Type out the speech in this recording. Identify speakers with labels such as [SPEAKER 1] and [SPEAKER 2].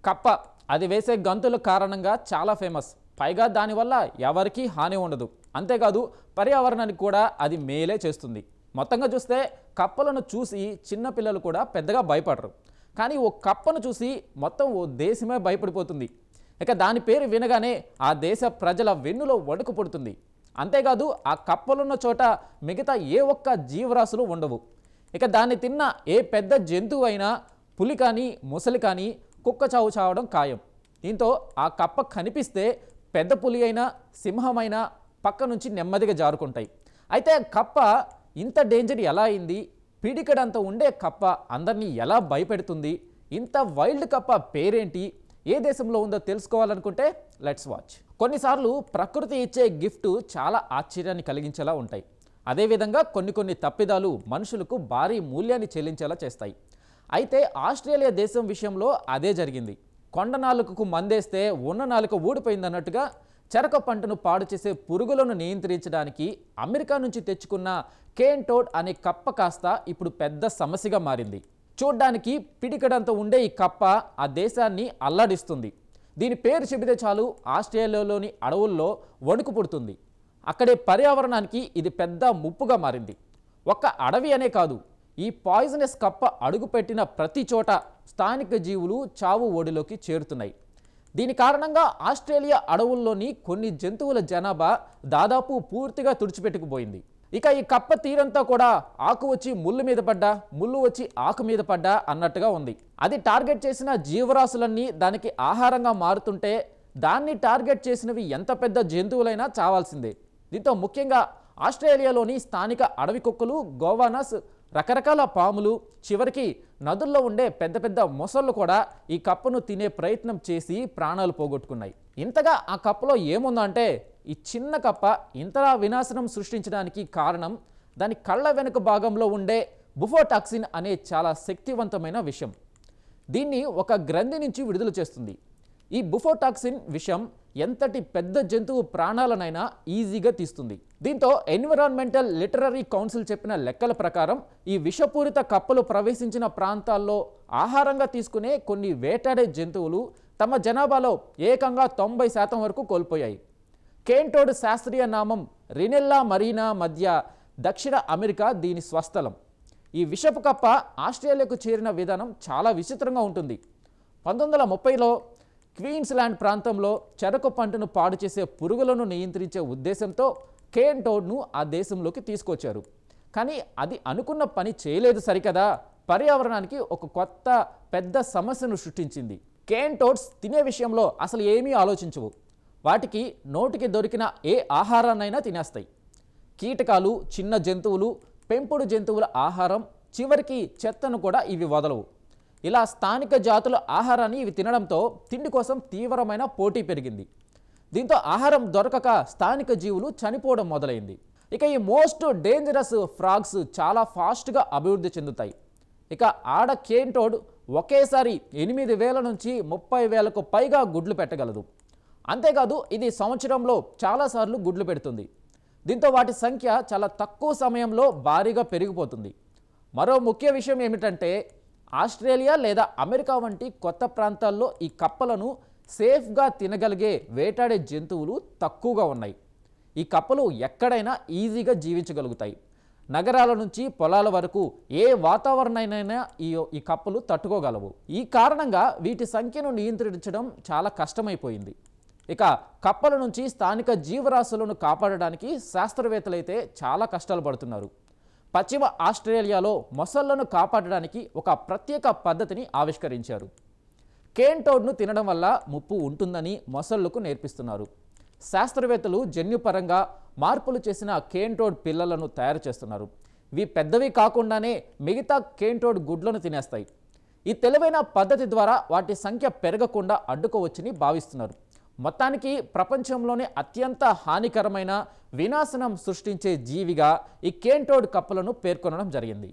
[SPEAKER 1] కప్ప అది వేసే గంతుల కారణంగా చాలా ఫేమస్. పైగా దానివల్ల ఎవరికీ హాని ఉండదు. అంతేకాదు పర్యావరణానికి కూడా అది మేలే చేస్తుంది. మొత్తంగా చూస్తే కప్పలను చూసి చిన్నపిల్లలు కూడా పెద్దగా భయపడరు. కానీ ఓ కప్పను చూసి మొత్తం ఓ దేశమే భయపడిపోతుంది. ఇక దాని పేరు వినగానే ఆ దేశ ప్రజల వెన్నులో వణుకు పుడుతుంది. అంతేకాదు ఆ కప్పలున్న చోట మిగతా ఏ ఒక్క జీవరాశులు ఉండవు. ఇక దాన్ని తిన్న ఏ పెద్ద జంతువు అయినా పులి కానీ ముసలి కానీ కుక్క చావు చావడం ఖాయం. దీంతో ఆ కప్ప కనిపిస్తే పెద్ద పులి అయినా సింహమైనా పక్క నుంచి నెమ్మదిగా జారుకుంటాయి. అయితే కప్ప ఇంత డేంజర్ ఎలా అయింది? పిడికడంత ఉండే కప్ప అందరినీ ఎలా భయపెడుతుంది? ఇంత వైల్డ్ కప్ప పేరేంటి? ఏ దేశంలో ఉందో తెలుసుకోవాలనుకుంటే లెట్స్ వాచ్. కొన్నిసార్లు ప్రకృతి ఇచ్చే గిఫ్ట్ చాలా ఆశ్చర్యాన్ని కలిగించేలా ఉంటాయి. అదేవిధంగా కొన్ని తప్పిదాలు మనుషులకు భారీ మూల్యాన్ని చెల్లించేలా చేస్తాయి. అయితే ఆస్ట్రేలియా దేశం విషయంలో అదే జరిగింది. కొండ నాలుకకు మందేస్తే ఉన్న నాలుక ఊడిపోయిందన్నట్టుగా చెరక పంటను పాడు చేసే పురుగులను నియంత్రించడానికి అమెరికా నుంచి తెచ్చుకున్న కేన్ టోడ్ అనే కప్ప కాస్త ఇప్పుడు పెద్ద సమస్యగా మారింది. చూడ్డానికి పిడికడంత ఉండే ఈ కప్ప ఆ దేశాన్ని అల్లాడిస్తుంది. దీని పేరు చెబితే చాలు ఆస్ట్రేలియాలోని అడవుల్లో వణుకు పుడుతుంది. అక్కడే పర్యావరణానికి ఇది పెద్ద ముప్పుగా మారింది. ఒక్క అడవి అనే కాదు, ఈ పాయిజనస్ కప్ప అడుగుపెట్టిన ప్రతి చోట స్థానిక జీవులు చావు ఓడిలోకి చేరుతున్నాయి. దీని కారణంగా ఆస్ట్రేలియా అడవుల్లోని కొన్ని జంతువుల జనాభా దాదాపు పూర్తిగా తుడిచిపెట్టుకుపోయింది. ఇక ఈ కప్ప తీరంతా కూడా ఆకు వచ్చి ముళ్ళు మీద పడ్డా, ముళ్ళు వచ్చి ఆకు మీద పడ్డా అన్నట్టుగా ఉంది. అది టార్గెట్ చేసిన జీవరాశులన్నీ దానికి ఆహారంగా మారుతుంటే దాన్ని టార్గెట్ చేసినవి ఎంత పెద్ద జంతువులైనా చావాల్సిందే. దీంతో ముఖ్యంగా ఆస్ట్రేలియాలోని స్థానిక అడవి కుక్కలు, గోవానాస్, రకరకాల పాములు, చివరికి నదుల్లో ఉండే పెద్ద పెద్ద మొసళ్ళు కూడా ఈ కప్పను తినే ప్రయత్నం చేసి ప్రాణాలు పోగొట్టుకున్నాయి. ఇంతగా ఆ కప్పలో ఏముందంటే ఈ చిన్న కప్ప ఇంతలా వినాశనం సృష్టించడానికి కారణం దాని కళ్ళ వెనుక భాగంలో ఉండే బుఫోటాక్సిన్ అనే చాలా శక్తివంతమైన విషం. దీన్ని ఒక గ్రంథి నుంచి విడుదల చేస్తుంది. ఈ బుఫోటాక్సిన్ విషం ఎంతటి పెద్ద జంతువు ప్రాణాలనైనా ఈజీగా తీస్తుంది. దీంతో ఎన్విరాన్మెంటల్ లిటరరీ కౌన్సిల్ చెప్పిన లెక్కల ప్రకారం ఈ విషపూరిత కప్పలు ప్రవేశించిన ప్రాంతాల్లో ఆహారంగా తీసుకునే కొన్ని వేటాడే జంతువులు తమ జనాభాలో ఏకంగా 90% వరకు కోల్పోయాయి. కేన్ టోడ్ శాస్త్రీయ నామం రినెల్లా మరీనా మధ్య దక్షిణ అమెరికా దీని స్వస్థలం. ఈ విషపు కప్ప ఆస్ట్రేలియాకు చేరిన విధానం చాలా విచిత్రంగా ఉంటుంది. 1930లో క్వీన్స్లాండ్ ప్రాంతంలో చెరకు పంటను పాడు చేసే పురుగులను నియంత్రించే ఉద్దేశంతో కేన్ టోడ్ను ఆ దేశంలోకి తీసుకొచ్చారు. కానీ అది అనుకున్న పని చేయలేదు సరికదా, పర్యావరణానికి ఒక కొత్త పెద్ద సమస్యను సృష్టించింది. కేన్ టోడ్స్ తినే విషయంలో అసలు ఏమీ ఆలోచించవు. వాటికి నోటికి దొరికిన ఏ ఆహారాన్నైనా తినేస్తాయి. కీటకాలు, చిన్న జంతువులు, పెంపుడు జంతువుల ఆహారం, చివరికి చెత్తను కూడా ఇవి వదలవు. ఇలా స్థానిక జాతుల ఆహారాన్ని ఇవి తినడంతో తిండి కోసం తీవ్రమైన పోటీ పెరిగింది. దీంతో ఆహారం దొరకక స్థానిక జీవులు చనిపోవడం మొదలైంది. ఇక ఈ మోస్ట్ డేంజరస్ ఫ్రాగ్స్ చాలా ఫాస్ట్గా అభివృద్ధి చెందుతాయి. ఇక ఆడ కేన్ టోడ్ ఒకేసారి 8,000 నుంచి 30,000కు పైగా గుడ్లు పెట్టగలదు. అంతేకాదు ఇది సంవత్సరంలో చాలాసార్లు గుడ్లు పెడుతుంది. దీంతో వాటి సంఖ్య చాలా తక్కువ సమయంలో భారీగా పెరిగిపోతుంది. మరో ముఖ్య విషయం ఏమిటంటే ఆస్ట్రేలియా లేదా అమెరికా వంటి కొత్త ప్రాంతాల్లో ఈ కప్పలను సేఫ్గా తినగలిగే వేటాడే జంతువులు తక్కువగా ఉన్నాయి. ఈ కప్పలు ఎక్కడైనా ఈజీగా జీవించగలుగుతాయి. నగరాల నుంచి పొలాల వరకు ఏ వాతావరణాన్నైనా ఈ కప్పలు తట్టుకోగలవు. ఈ కారణంగా వీటి సంఖ్యను నియంత్రించడం చాలా కష్టమైపోయింది. ఇక కప్పల నుంచి స్థానిక జీవరాశులను కాపాడడానికి శాస్త్రవేత్తలైతే చాలా కష్టాలు పడుతున్నారు. పశ్చిమ ఆస్ట్రేలియాలో మొసళ్లను కాపాడడానికి ఒక ప్రత్యేక పద్ధతిని ఆవిష్కరించారు. కేన్ టోడ్ను తినడం వల్ల ముప్పు ఉంటుందని మొసళ్లకు నేర్పిస్తున్నారు. శాస్త్రవేత్తలు జన్యుపరంగా మార్పులు చేసిన కేన్ టోడ్ పిల్లలను తయారు చేస్తున్నారు. ఇవి పెద్దవి కాకుండానే మిగతా కేన్ టోడ్ గుడ్లను తినేస్తాయి. ఈ తెలివైన పద్ధతి ద్వారా వాటి సంఖ్య పెరగకుండా అడ్డుకోవచ్చని భావిస్తున్నారు. మొత్తానికి ప్రపంచంలోనే అత్యంత హానికరమైన వినాశనం సృష్టించే జీవిగా ఈ కేన్ టోడ్ కప్పలను పేర్కొనడం జరిగింది.